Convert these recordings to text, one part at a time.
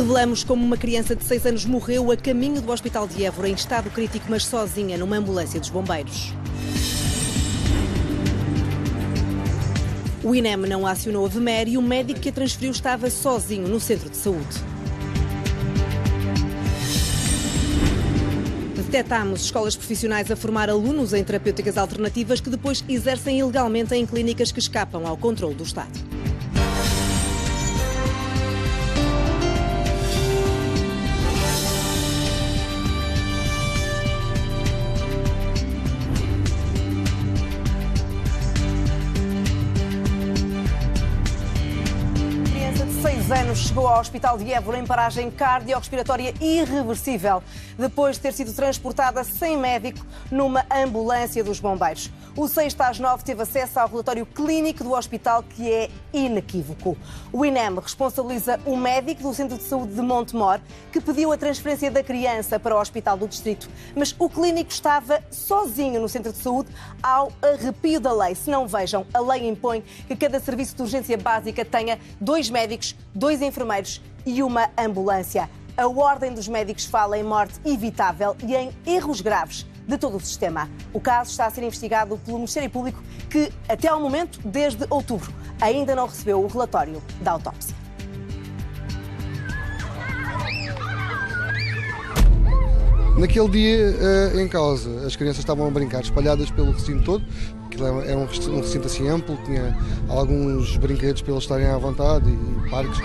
Revelamos como uma criança de 6 anos morreu a caminho do Hospital de Évora em estado crítico, mas sozinha, numa ambulância dos bombeiros. O INEM não acionou a VMER e o médico que a transferiu estava sozinho no centro de saúde. Detectámos escolas profissionais a formar alunos em terapêuticas alternativas que depois exercem ilegalmente em clínicas que escapam ao controle do Estado. Chegou ao Hospital de Évora em paragem cardiorrespiratória irreversível, depois de ter sido transportada sem médico numa ambulância dos bombeiros. O 6/9 teve acesso ao relatório clínico do hospital, que é inequívoco. O INEM responsabiliza o médico do Centro de Saúde de Montemor, que pediu a transferência da criança para o Hospital do Distrito, mas o clínico estava sozinho no Centro de Saúde ao arrepio da lei. Se não vejam, a lei impõe que cada serviço de urgência básica tenha 2 médicos, 2 enfermeiros e uma ambulância. A Ordem dos Médicos fala em morte evitável e em erros graves de todo o sistema. O caso está a ser investigado pelo Ministério Público, que, até ao momento, desde outubro, ainda não recebeu o relatório da autópsia. Naquele dia em causa, as crianças estavam a brincar espalhadas pelo recinto todo. Aquilo era um recinto assim amplo, tinha alguns brinquedos para eles estarem à vontade e parques.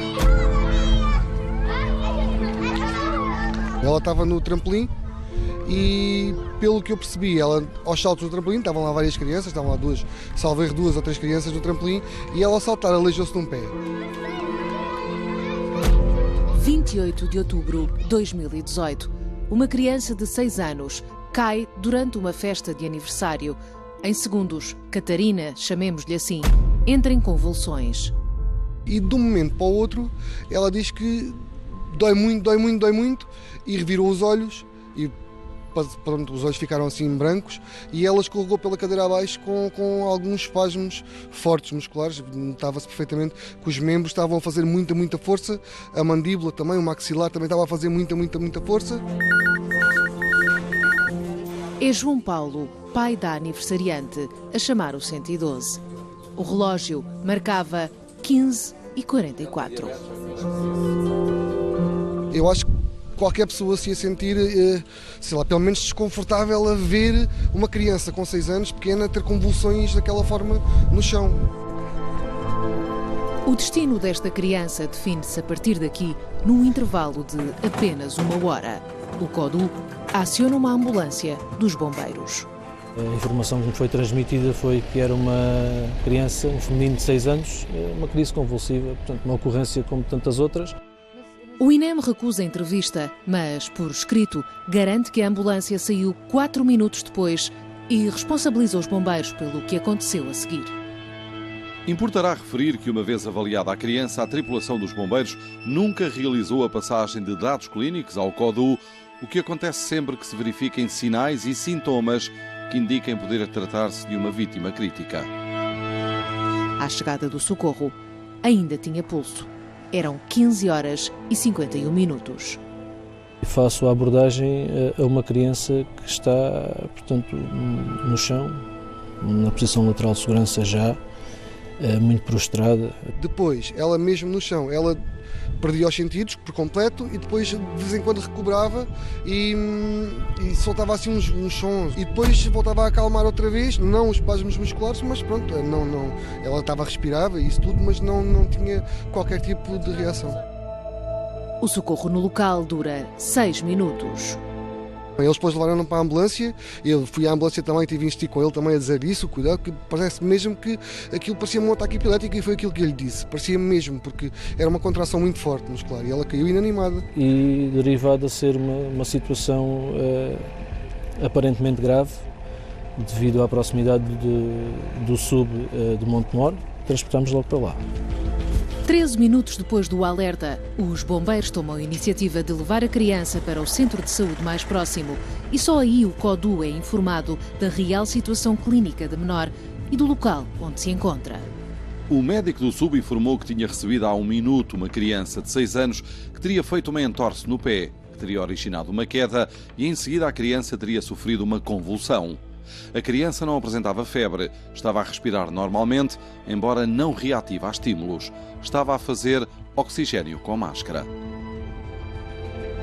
Ela estava no trampolim e, pelo que eu percebi, ela aos saltos do trampolim, estavam lá várias crianças, estavam lá 2 ou 3 crianças no trampolim, e ela ao saltar aleijou-se num pé. 28 de outubro de 2018. Uma criança de 6 anos cai durante uma festa de aniversário. Em segundos, Catarina, chamemos-lhe assim, entra em convulsões. E de um momento para o outro, ela diz que dói muito, e revirou os olhos, e pronto, os olhos ficaram assim brancos, e ela escorregou pela cadeira abaixo com alguns espasmos fortes musculares. Notava-se perfeitamente que os membros estavam a fazer muita força, a mandíbula também, o maxilar também estava a fazer muita força. É João Paulo, pai da aniversariante, a chamar o 112. O relógio marcava 15h44. Eu acho que qualquer pessoa se ia sentir, sei lá, pelo menos desconfortável a ver uma criança com 6 anos, pequena, ter convulsões daquela forma no chão. O destino desta criança define-se a partir daqui num intervalo de apenas 1 hora. O CODU aciona uma ambulância dos bombeiros. A informação que me foi transmitida foi que era uma criança, um feminino de 6 anos, uma crise convulsiva, portanto uma ocorrência como tantas outras. O INEM recusa a entrevista, mas, por escrito, garante que a ambulância saiu 4 minutos depois e responsabiliza os bombeiros pelo que aconteceu a seguir. Importará referir que, uma vez avaliada a criança, a tripulação dos bombeiros nunca realizou a passagem de dados clínicos ao CODU, o que acontece sempre que se verifiquem sinais e sintomas que indiquem poder tratar-se de uma vítima crítica. À chegada do socorro, ainda tinha pulso. Eram 15h51. Faço a abordagem a uma criança que está, portanto, no chão, na posição lateral de segurança já, muito prostrada. Depois, ela mesmo no chão, ela perdia os sentidos por completo e depois de vez em quando recuperava e soltava assim uns sons e depois voltava a acalmar outra vez, não os espasmos musculares, mas pronto, não, ela estava a respirar e isso tudo, mas não tinha qualquer tipo de reação. O socorro no local dura 6 minutos. Eles depois levaram-no para a ambulância, eu fui à ambulância também e tive a insistir com ele também a dizer isso, cuidado, que parece mesmo que aquilo parecia um ataque epilético e foi aquilo que eu lhe disse, parecia mesmo, porque era uma contração muito forte muscular e ela caiu inanimada. E derivado a ser uma situação aparentemente grave, devido à proximidade do sub de Montemor, transportámos logo para lá. 13 minutos depois do alerta, os bombeiros tomam a iniciativa de levar a criança para o centro de saúde mais próximo e só aí o CODU é informado da real situação clínica da menor e do local onde se encontra. O médico do SUB informou que tinha recebido há um minuto uma criança de 6 anos que teria feito uma entorse no pé, que teria originado uma queda e em seguida a criança teria sofrido uma convulsão. A criança não apresentava febre, estava a respirar normalmente, embora não reativa a estímulos. Estava a fazer oxigênio com máscara.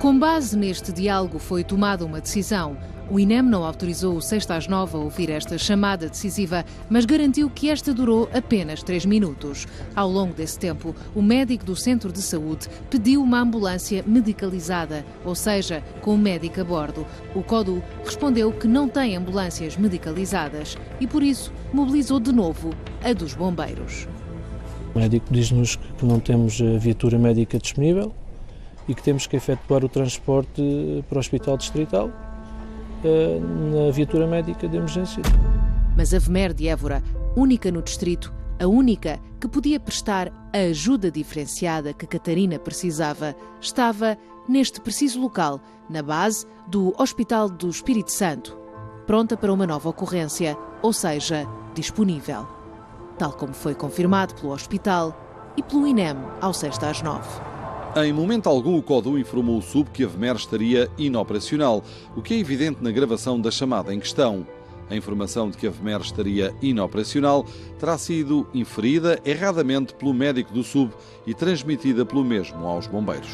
Com base neste diálogo foi tomada uma decisão. O INEM não autorizou o 6/9 a ouvir esta chamada decisiva, mas garantiu que esta durou apenas 3 minutos. Ao longo desse tempo, o médico do centro de saúde pediu uma ambulância medicalizada, ou seja, com o médico a bordo. O CODU respondeu que não tem ambulâncias medicalizadas e, por isso, mobilizou de novo a dos bombeiros. O médico diz-nos que não temos viatura médica disponível e que temos que efetuar o transporte para o Hospital Distrital na viatura médica de emergência. Mas a VMER de Évora, única no distrito, a única que podia prestar a ajuda diferenciada que Catarina precisava, estava neste preciso local, na base do Hospital do Espírito Santo, pronta para uma nova ocorrência, ou seja, disponível. Tal como foi confirmado pelo hospital e pelo INEM ao 6/9. Em momento algum, o CODU informou o SUB que a VMER estaria inoperacional, o que é evidente na gravação da chamada em questão. A informação de que a VMER estaria inoperacional terá sido inferida erradamente pelo médico do SUB e transmitida pelo mesmo aos bombeiros.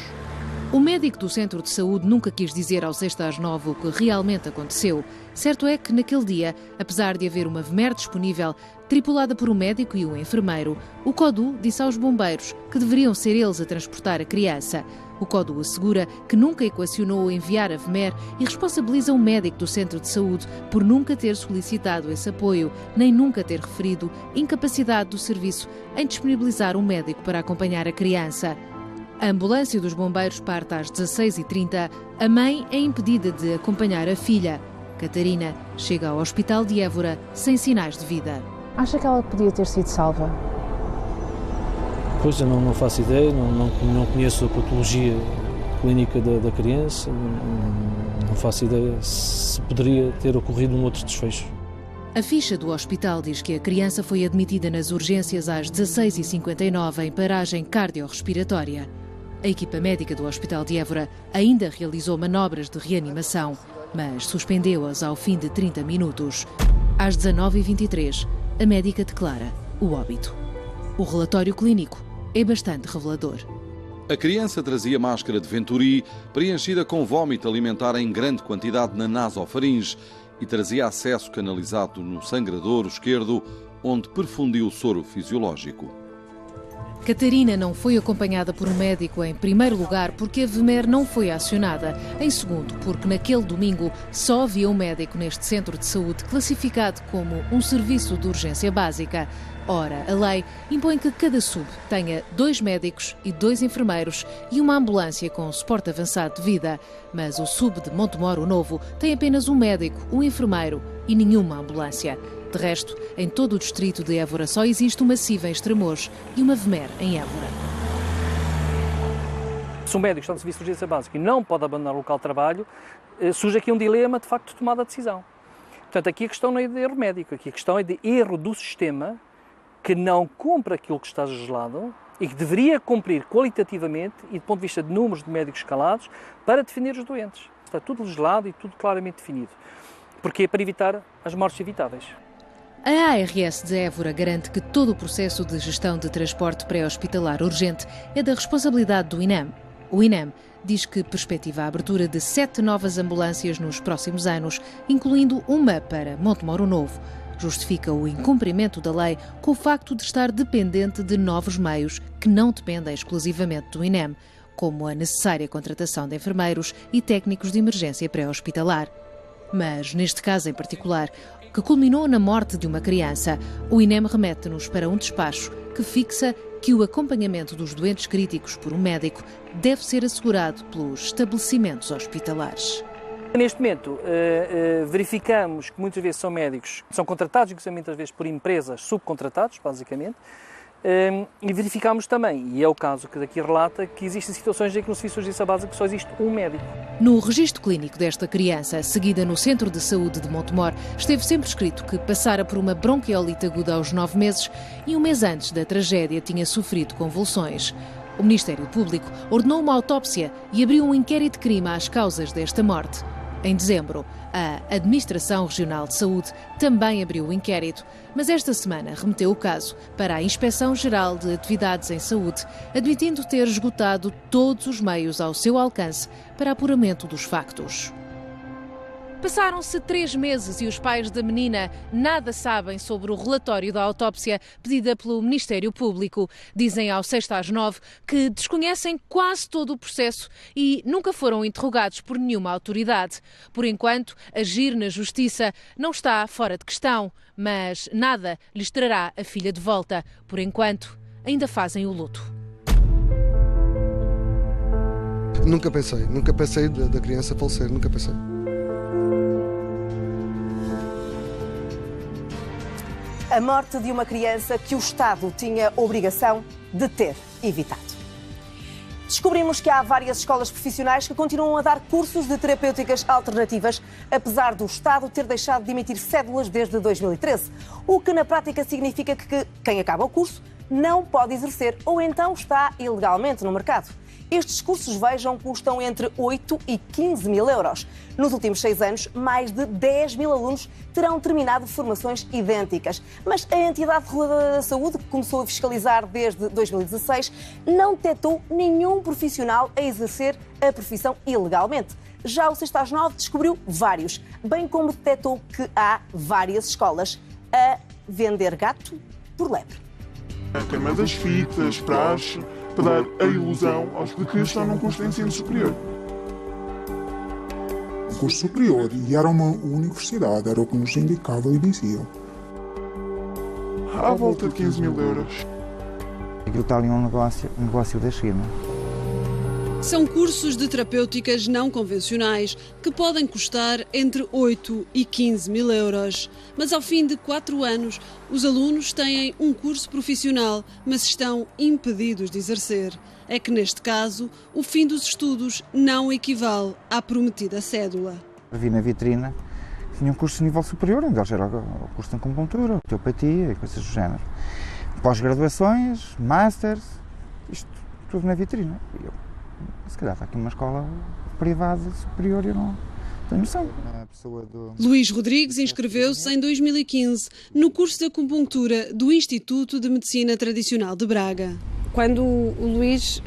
O médico do centro de saúde nunca quis dizer ao 6/9 o que realmente aconteceu. Certo é que, naquele dia, apesar de haver uma VMER disponível, tripulada por um médico e um enfermeiro, o CODU disse aos bombeiros que deveriam ser eles a transportar a criança. O CODU assegura que nunca equacionou enviar a VMER e responsabiliza o médico do centro de saúde por nunca ter solicitado esse apoio, nem nunca ter referido incapacidade do serviço em disponibilizar um médico para acompanhar a criança. A ambulância dos bombeiros parte às 16h30. A mãe é impedida de acompanhar a filha. Catarina chega ao Hospital de Évora sem sinais de vida. Acha que ela podia ter sido salva? Pois eu não faço ideia, não conheço a patologia clínica da criança, não faço ideia se poderia ter ocorrido um outro desfecho. A ficha do hospital diz que a criança foi admitida nas urgências às 16h59 em paragem cardiorrespiratória. A equipa médica do Hospital de Évora ainda realizou manobras de reanimação, mas suspendeu-as ao fim de 30 minutos. Às 19h23, a médica declara o óbito. O relatório clínico é bastante revelador. A criança trazia máscara de Venturi, preenchida com vómito alimentar em grande quantidade na nasofaringe e trazia acesso canalizado no sangradouro esquerdo, onde perfundiu o soro fisiológico. Catarina não foi acompanhada por um médico, em primeiro lugar, porque a VMER não foi acionada. Em segundo, porque naquele domingo só havia um médico neste centro de saúde classificado como um serviço de urgência básica. Ora, a lei impõe que cada SUB tenha 2 médicos e 2 enfermeiros e uma ambulância com suporte avançado de vida. Mas o SUB de Montemor o Novo tem apenas um médico, um enfermeiro e nenhuma ambulância. De resto, em todo o distrito de Évora só existe uma CIV em Estremoz e uma VMER em Évora. Se um médico está no serviço de urgência básica e não pode abandonar o local de trabalho, surge aqui um dilema, de facto, de tomada de decisão. Portanto, aqui a questão não é de erro médico, aqui a questão é de erro do sistema que não cumpre aquilo que está legislado e que deveria cumprir qualitativamente e do ponto de vista de números de médicos escalados para defender os doentes. Está tudo legislado e tudo claramente definido. Porque é para evitar as mortes evitáveis. A ARS de Évora garante que todo o processo de gestão de transporte pré-hospitalar urgente é da responsabilidade do INEM. O INEM diz que perspectiva a abertura de 7 novas ambulâncias nos próximos anos, incluindo uma para Montemor o Novo. Justifica o incumprimento da lei com o facto de estar dependente de novos meios que não dependem exclusivamente do INEM, como a necessária contratação de enfermeiros e técnicos de emergência pré-hospitalar. Mas, neste caso em particular, que culminou na morte de uma criança, o INEM remete-nos para um despacho que fixa que o acompanhamento dos doentes críticos por um médico deve ser assegurado pelos estabelecimentos hospitalares. Neste momento, verificamos que muitas vezes são médicos que são contratados, inclusive muitas vezes por empresas subcontratados, basicamente, E verificámos também, e é o caso que daqui relata, que existem situações em que no Serviço de Urgência Básica só existe um médico. No registro clínico desta criança, seguida no Centro de Saúde de Montemor, esteve sempre escrito que passara por uma bronquiolite aguda aos 9 meses e um mês antes da tragédia tinha sofrido convulsões. O Ministério Público ordenou uma autópsia e abriu um inquérito de crime às causas desta morte. Em dezembro, a Administração Regional de Saúde também abriu o inquérito, mas esta semana remeteu o caso para a Inspeção-Geral de Atividades em Saúde, admitindo ter esgotado todos os meios ao seu alcance para apuramento dos factos. Passaram-se 3 meses e os pais da menina nada sabem sobre o relatório da autópsia pedida pelo Ministério Público. Dizem ao 6 às 9 que desconhecem quase todo o processo e nunca foram interrogados por nenhuma autoridade. Por enquanto, agir na Justiça não está fora de questão, mas nada lhes trará a filha de volta. Por enquanto, ainda fazem o luto. Nunca pensei da criança falecer, nunca pensei. A morte de uma criança que o Estado tinha obrigação de ter evitado. Descobrimos que há várias escolas profissionais que continuam a dar cursos de terapêuticas alternativas, apesar do Estado ter deixado de emitir cédulas desde 2013, o que na prática significa que quem acaba o curso não pode exercer ou então está ilegalmente no mercado. Estes cursos, vejam, custam entre 8 e 15 mil euros. Nos últimos 6 anos, mais de 10 mil alunos terão terminado formações idênticas. Mas a entidade reguladora da saúde, que começou a fiscalizar desde 2016, não detectou nenhum profissional a exercer a profissão ilegalmente. Já o 6 às 9 descobriu vários, bem como detectou que há várias escolas a vender gato por lebre. A queima das fitas, praxe, para dar a ilusão aos de que estão num curso de ensino superior. Um curso superior, e era uma universidade, era o que nos indicavam e diziam. À volta de 15 mil euros. Aquilo está ali um negócio da China. São cursos de terapêuticas não convencionais que podem custar entre 8 e 15 mil euros. Mas ao fim de 4 anos, os alunos têm um curso profissional, mas estão impedidos de exercer. É que, neste caso, o fim dos estudos não equivale à prometida cédula. Vi na vitrine que tinha um curso de nível superior, onde eles era o curso de acupuntura, osteopatia e coisas do género. Pós-graduações, masters, isto tudo na vitrine. E eu, se calhar está aqui uma escola privada superior, eu não tenho noção. Luís Rodrigues inscreveu-se em 2015 no curso de acupuntura do Instituto de Medicina Tradicional de Braga. Quando o Luís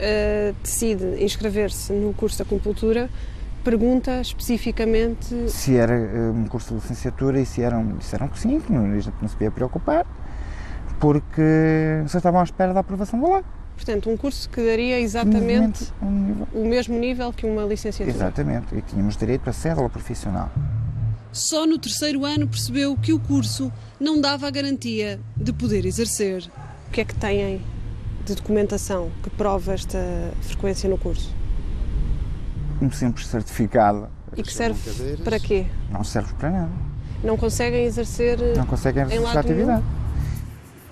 decide inscrever-se no curso de acupuntura, pergunta especificamente se era um curso de licenciatura e disseram que sim, que não se devia preocupar, porque só estavam à espera da aprovação da lei. Portanto, um curso que daria exatamente o mesmo nível que uma licenciatura. Exatamente, e tínhamos direito a cédula profissional. Só no 3º ano percebeu que o curso não dava a garantia de poder exercer. O que é que têm de documentação que prova esta frequência no curso? Um simples certificado. E que serve para quê? Não serve para nada. Não conseguem exercer a atividade.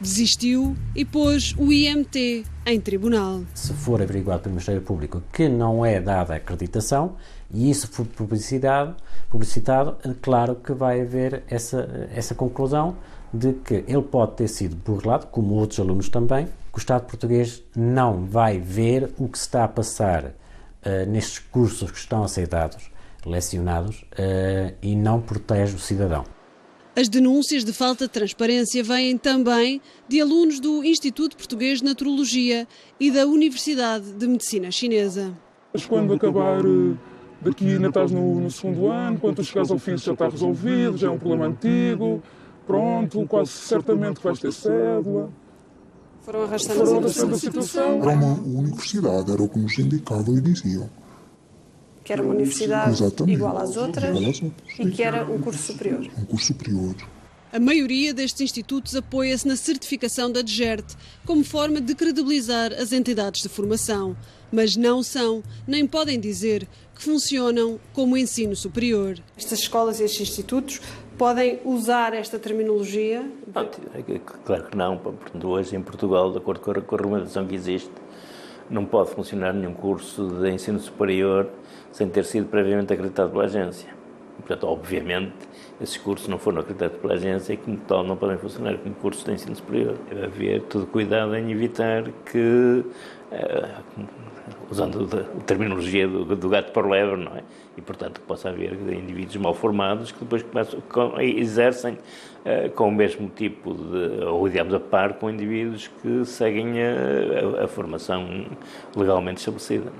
Desistiu e pôs o IMT em tribunal. Se for averiguado pelo Ministério Público que não é dada a acreditação e isso for publicitado, claro que vai haver essa conclusão de que ele pode ter sido burlado, como outros alunos também, que o Estado português não vai ver o que se está a passar nestes cursos que estão a ser lecionados e não protege o cidadão. As denúncias de falta de transparência vêm também de alunos do Instituto Português de Naturologia e da Universidade de Medicina Chinesa. Mas quando acabar daqui, ainda estás no 2º ano, quando tu chegares ao fim já está resolvido, já é um problema antigo, pronto, quase certamente que vais ter cédula. Foram arrastando a situação. Era uma universidade, era o que nos indicavam e diziam. Que era uma universidade igual às outras e que era um curso superior. Um curso superior. A maioria destes institutos apoia-se na certificação da DGERT como forma de credibilizar as entidades de formação, mas não são, nem podem dizer, que funcionam como ensino superior. Estas escolas e estes institutos podem usar esta terminologia? Claro que não. Portanto, hoje em Portugal, de acordo com a regulamentação que existe, não pode funcionar nenhum curso de ensino superior sem ter sido previamente acreditado pela agência. Portanto, obviamente, esses cursos não foram acreditados pela agência e, como tal, não podem funcionar como cursos de ensino superior. Deve haver todo cuidado em evitar que, usando a terminologia do gato para o lebre, não é? E, portanto, que possa haver indivíduos mal formados que depois exercem com o mesmo tipo de, ou digamos, a par com indivíduos que seguem a formação legalmente estabelecida.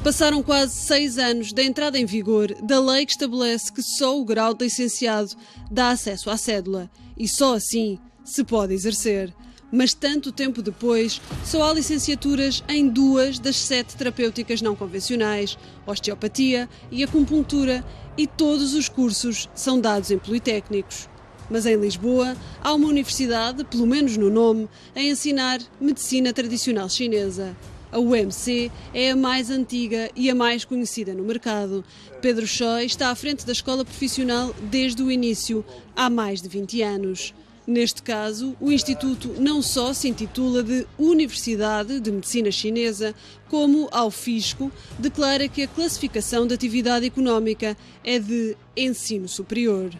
Passaram quase 6 anos da entrada em vigor da lei que estabelece que só o grau de licenciado dá acesso à cédula e só assim se pode exercer. Mas tanto tempo depois, só há licenciaturas em 2 das 7 terapêuticas não convencionais, osteopatia e acupuntura, e todos os cursos são dados em politécnicos. Mas em Lisboa há uma universidade, pelo menos no nome, a ensinar medicina tradicional chinesa. A UMC é a mais antiga e a mais conhecida no mercado. Pedro Choi está à frente da escola profissional desde o início, há mais de 20 anos. Neste caso, o Instituto não só se intitula de Universidade de Medicina Chinesa, como, ao fisco, declara que a classificação de atividade económica é de ensino superior.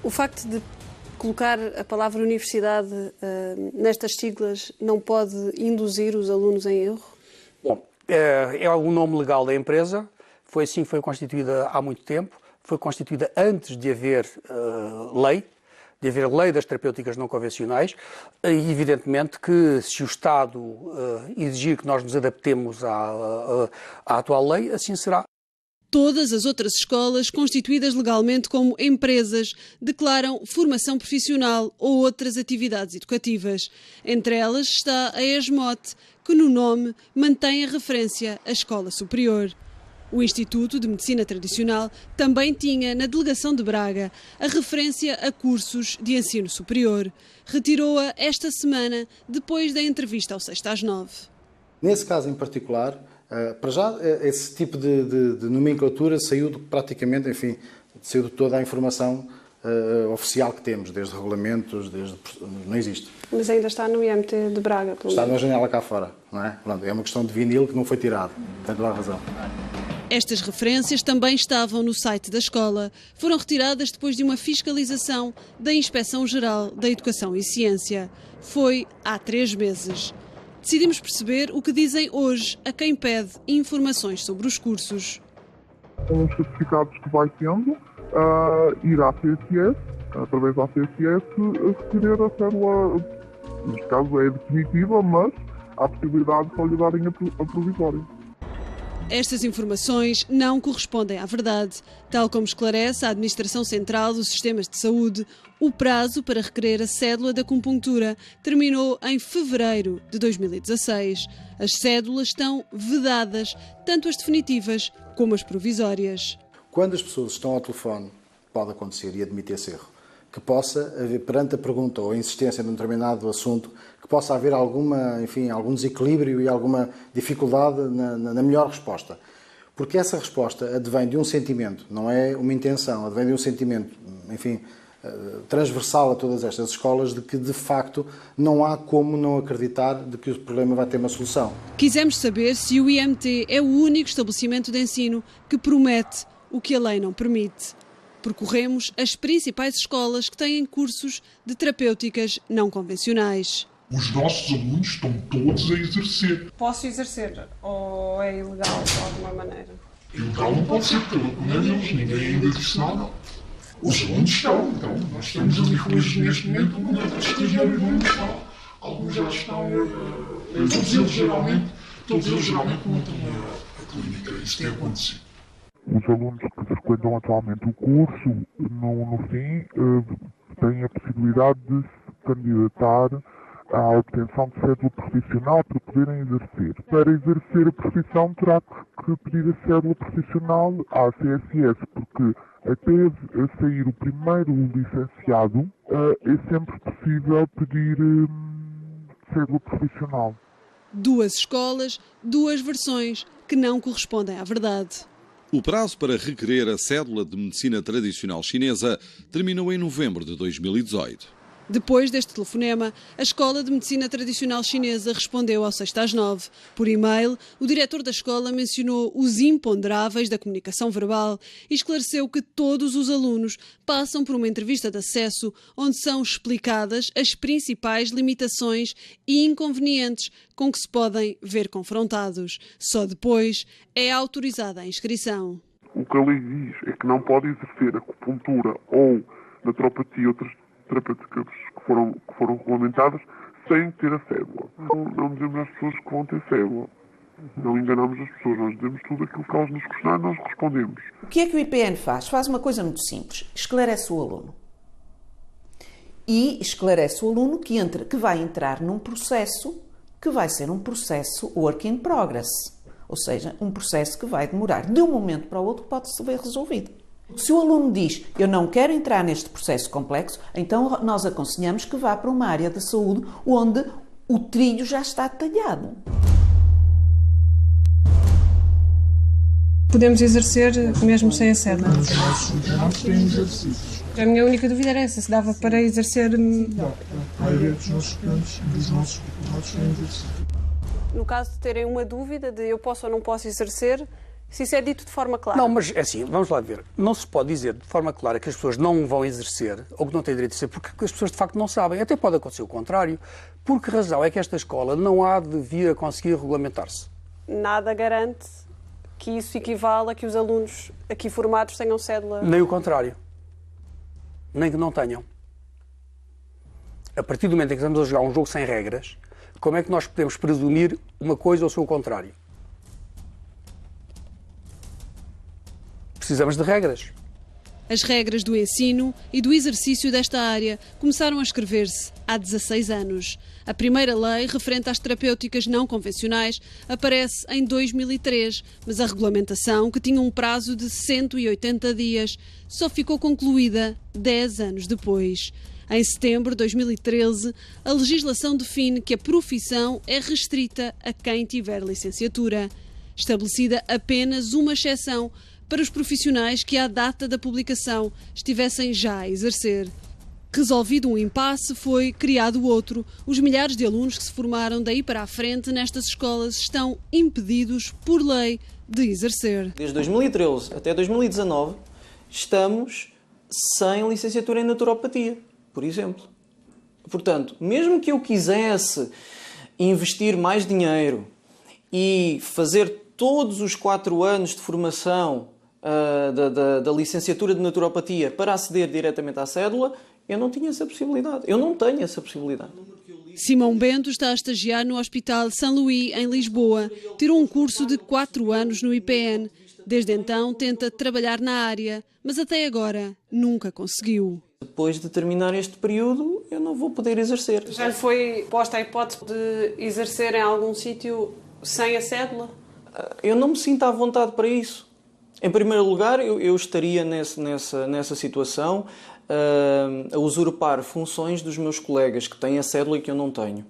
O facto de colocar a palavra universidade nestas siglas não pode induzir os alunos em erro? Bom, é o nome legal da empresa, foi constituída há muito tempo, foi constituída antes de haver lei das terapêuticas não convencionais, e evidentemente que se o Estado exigir que nós nos adaptemos à atual lei, assim será. Todas as outras escolas, constituídas legalmente como empresas, declaram formação profissional ou outras atividades educativas. Entre elas está a ESMOT, que no nome mantém a referência à escola superior. O Instituto de Medicina Tradicional também tinha, na delegação de Braga, a referência a cursos de ensino superior. Retirou-a esta semana, depois da entrevista ao 6 às 9. Nesse caso em particular, para já, esse tipo de nomenclatura saiu praticamente, saiu de toda a informação oficial que temos, desde regulamentos, não existe. Mas ainda está no IMT de Braga, pelo menos. Está na janela cá fora, não é? É uma questão de vinil que não foi tirado, tem toda a razão. Estas referências também estavam no site da escola. Foram retiradas depois de uma fiscalização da Inspeção-Geral da Educação e Ciência. Foi há 3 meses. Decidimos perceber o que dizem hoje a quem pede informações sobre os cursos. Com os certificados que vai tendo, ir à CSS, através da CSS, requerer a cédula, neste caso é definitiva, mas há a possibilidade de só lhe darem a provisória. Estas informações não correspondem à verdade. Tal como esclarece a Administração Central dos Sistemas de Saúde, o prazo para requerer a cédula da acupuntura terminou em fevereiro de 2016. As cédulas estão vedadas, tanto as definitivas como as provisórias. Quando as pessoas estão ao telefone, pode acontecer, e admite esse erro, que possa haver, perante a pergunta ou a insistência num determinado assunto, que possa haver algum desequilíbrio e alguma dificuldade na melhor resposta. Porque essa resposta advém de um sentimento, não é uma intenção, advém de um sentimento, transversal a todas estas escolas, de que, de facto, não há como não acreditar de que o problema vai ter uma solução. Quisemos saber se o IMT é o único estabelecimento de ensino que promete o que a lei não permite. Percorremos as principais escolas que têm cursos de terapêuticas não convencionais. Os nossos alunos estão todos a exercer. Posso exercer ou é ilegal de alguma maneira? Ilegal não pode ser, porque não é deles, ninguém ainda disse nada. Os alunos estão, então, nós estamos ali hoje neste momento, um grupo de estagiários não está. Alguns já estão, todos eles geralmente não têm a clínica, isso tem acontecido. Os alunos que frequentam atualmente o curso, no fim, têm a possibilidade de se candidatar à obtenção de cédula profissional para poderem exercer. Para exercer a profissão terá que pedir a cédula profissional à CSS, porque até sair o primeiro licenciado é sempre possível pedir cédula profissional. 2 escolas, 2 versões que não correspondem à verdade. O prazo para requerer a cédula de medicina tradicional chinesa terminou em novembro de 2018. Depois deste telefonema, a Escola de Medicina Tradicional Chinesa respondeu ao 6 às 9. Por e-mail, o diretor da escola mencionou os imponderáveis da comunicação verbal e esclareceu que todos os alunos passam por uma entrevista de acesso onde são explicadas as principais limitações e inconvenientes com que se podem ver confrontados. Só depois é autorizada a inscrição. O que a lei diz é que não pode exercer acupuntura ou naturopatia e outras terapêuticas que foram regulamentadas sem ter a cédula. Não dizemos às pessoas que vão ter cédula. Não enganamos as pessoas, nós dizemos tudo aquilo que elas nos questionam e nós respondemos. O que é que o IPN faz? Faz uma coisa muito simples, esclarece o aluno. E esclarece o aluno que vai entrar num processo que vai ser um processo work in progress. Ou seja, um processo que vai demorar de um momento para o outro, pode ser resolvido. Se o aluno diz, eu não quero entrar neste processo complexo, então nós aconselhamos que vá para uma área de saúde onde o trilho já está detalhado. Podemos exercer mesmo sem a cédula? A minha única dúvida era essa, se dava para exercer... A maioria dos nossos diplomatados têm exercido. No caso de terem uma dúvida de eu posso ou não posso exercer, se isso é dito de forma clara. Não, mas é assim, vamos lá ver. Não se pode dizer de forma clara que as pessoas não vão exercer ou que não têm direito de exercer, porque as pessoas de facto não sabem. Até pode acontecer o contrário. Por que razão é que esta escola não há de vir a conseguir regulamentar-se? Nada garante que isso equivale a que os alunos aqui formados tenham cédula. Nem o contrário. Nem que não tenham. A partir do momento em que estamos a jogar um jogo sem regras, como é que nós podemos presumir uma coisa ou o seu contrário? Precisamos de regras. As regras do ensino e do exercício desta área começaram a escrever-se há 16 anos. A primeira lei, referente às terapêuticas não convencionais, aparece em 2003, mas a regulamentação, que tinha um prazo de 180 dias, só ficou concluída 10 anos depois. Em setembro de 2013, a legislação define que a profissão é restrita a quem tiver licenciatura, estabelecida apenas uma exceção para os profissionais que, à data da publicação, estivessem já a exercer. Resolvido um impasse, foi criado outro. Os milhares de alunos que se formaram daí para a frente nestas escolas estão impedidos, por lei, de exercer. Desde 2013 até 2019, estamos sem licenciatura em naturopatia, por exemplo. Portanto, mesmo que eu quisesse investir mais dinheiro e fazer todos os 4 anos de formação da licenciatura de naturopatia para aceder diretamente à cédula, eu não tinha essa possibilidade. Eu não tenho essa possibilidade. Simão Bento está a estagiar no Hospital São Luís, em Lisboa. Tirou um curso de 4 anos no IPN. Desde então tenta trabalhar na área, mas até agora nunca conseguiu. Depois de terminar este período, eu não vou poder exercer. Já lhe foi posta a hipótese de exercer em algum sítio sem a cédula? Eu não me sinto à vontade para isso. Em primeiro lugar, eu estaria nessa situação a usurpar funções dos meus colegas que têm a cédula e que eu não tenho.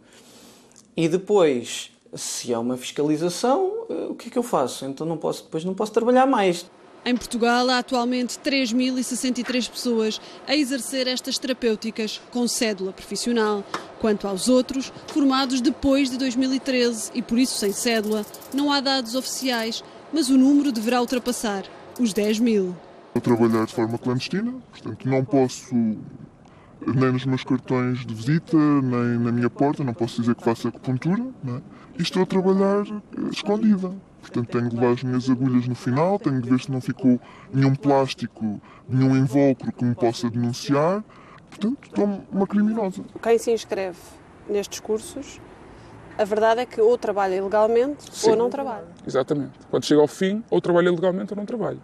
E depois, se há uma fiscalização, o que é que eu faço? Então depois não posso trabalhar mais. Em Portugal há atualmente 3.063 pessoas a exercer estas terapêuticas com cédula profissional. Quanto aos outros, formados depois de 2013 e por isso sem cédula, não há dados oficiais, mas o número deverá ultrapassar os 10.000. Eu trabalhar de forma clandestina, portanto não posso, nem nos meus cartões de visita, nem na minha porta, não posso dizer que faço acupuntura, não é? E estou a trabalhar escondida. Portanto, tenho de levar as minhas agulhas no final, tenho de ver se não ficou nenhum plástico, nenhum invólucro que me possa denunciar. Portanto, estou uma criminosa. Quem se inscreve nestes cursos, a verdade é que ou trabalha ilegalmente Sim. ou não trabalha. Exatamente. Quando chega ao fim, ou trabalha ilegalmente ou não trabalha.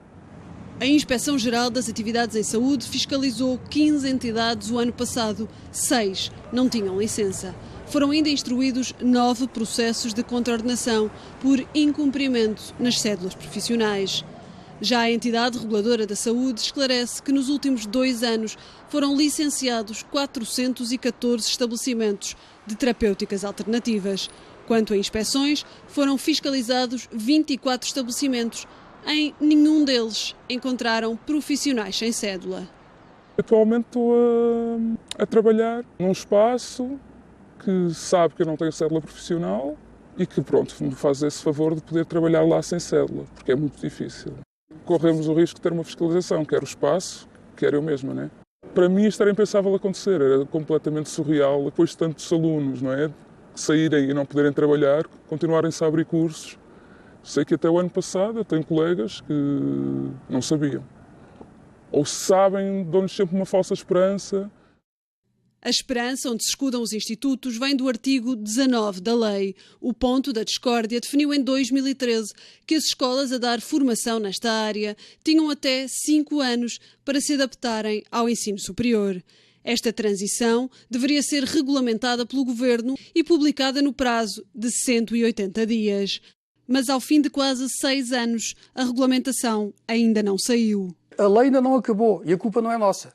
A Inspeção-Geral das Atividades em Saúde fiscalizou 15 entidades o ano passado. 6 não tinham licença. Foram ainda instruídos 9 processos de contraordenação por incumprimento nas cédulas profissionais. Já a entidade reguladora da saúde esclarece que nos últimos 2 anos foram licenciados 414 estabelecimentos de terapêuticas alternativas. Quanto a inspeções, foram fiscalizados 24 estabelecimentos em nenhum deles encontraram profissionais sem cédula. Atualmente estou a trabalhar num espaço que sabe que eu não tenho cédula profissional e que, pronto, me faz esse favor de poder trabalhar lá sem cédula, porque é muito difícil. Corremos o risco de ter uma fiscalização, quer o espaço, quer eu mesma, né? Para mim isto era impensável acontecer, era completamente surreal, depois de tantos alunos, não é? Saírem e não poderem trabalhar, continuarem-se a abrir cursos. Sei que até o ano passado eu tenho colegas que não sabiam. Ou sabem, dão-lhes sempre uma falsa esperança. A esperança onde se escudam os institutos vem do artigo 19 da lei. O ponto da discórdia definiu em 2013 que as escolas a dar formação nesta área tinham até 5 anos para se adaptarem ao ensino superior. Esta transição deveria ser regulamentada pelo Governo e publicada no prazo de 180 dias. Mas ao fim de quase 6 anos, a regulamentação ainda não saiu. A lei ainda não acabou e a culpa não é nossa.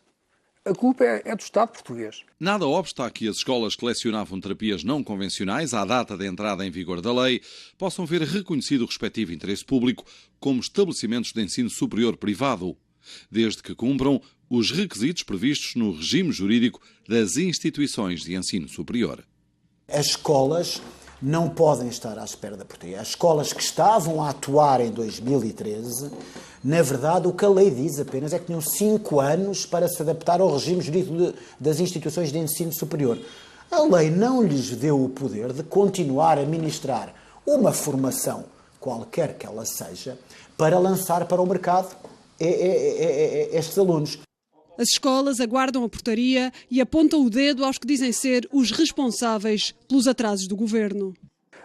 A culpa é do Estado português. Nada obsta a que as escolas que lecionavam terapias não convencionais à data da entrada em vigor da lei possam ver reconhecido o respectivo interesse público como estabelecimentos de ensino superior privado, desde que cumpram os requisitos previstos no regime jurídico das instituições de ensino superior. As escolas não podem estar à espera da portaria. As escolas que estavam a atuar em 2013, na verdade, o que a lei diz apenas é que tinham 5 anos para se adaptar ao regime jurídico das instituições de ensino superior. A lei não lhes deu o poder de continuar a ministrar uma formação, qualquer que ela seja, para lançar para o mercado estes alunos. As escolas aguardam a portaria e apontam o dedo aos que dizem ser os responsáveis pelos atrasos do Governo.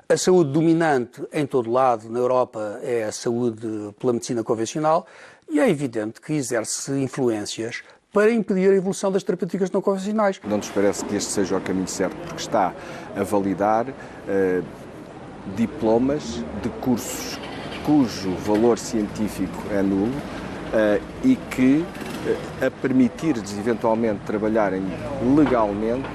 A saúde dominante em todo lado, na Europa, é a saúde pela medicina convencional e é evidente que exerce influências para impedir a evolução das terapêuticas não convencionais. Não nos parece que este seja o caminho certo, porque está a validar diplomas de cursos cujo valor científico é nulo e que a permitir-lhes eventualmente trabalharem legalmente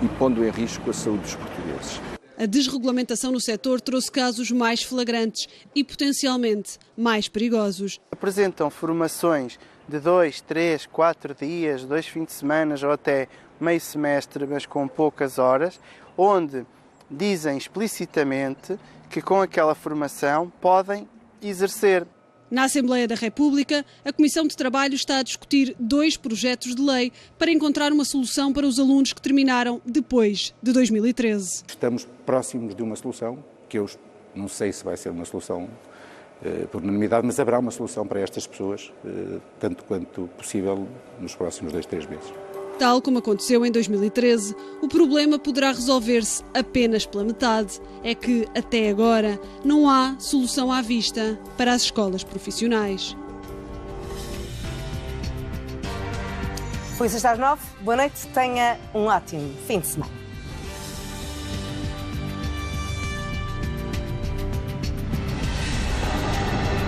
e pondo em risco a saúde dos portugueses. A desregulamentação no setor trouxe casos mais flagrantes e potencialmente mais perigosos. Apresentam formações de 2, 3, 4 dias, 2 fins de semana ou até meio semestre, mas com poucas horas, onde dizem explicitamente que com aquela formação podem exercer. Na Assembleia da República, a Comissão de Trabalho está a discutir 2 projetos de lei para encontrar uma solução para os alunos que terminaram depois de 2013. Estamos próximos de uma solução, que eu não sei se vai ser uma solução por unanimidade, mas haverá uma solução para estas pessoas, tanto quanto possível, nos próximos 2, 3 meses. Tal como aconteceu em 2013, o problema poderá resolver-se apenas pela metade. É que, até agora, não há solução à vista para as escolas profissionais. Foi 6 às 9. Boa noite. Tenha um ótimo fim de semana.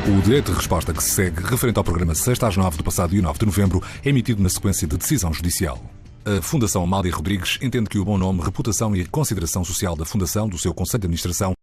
O direito de resposta que se segue, referente ao programa 6 às 9 do passado dia 9 de novembro, é emitido na sequência de decisão judicial. A Fundação Amália Rodrigues entende que o bom nome, reputação e consideração social da Fundação, do seu Conselho de Administração,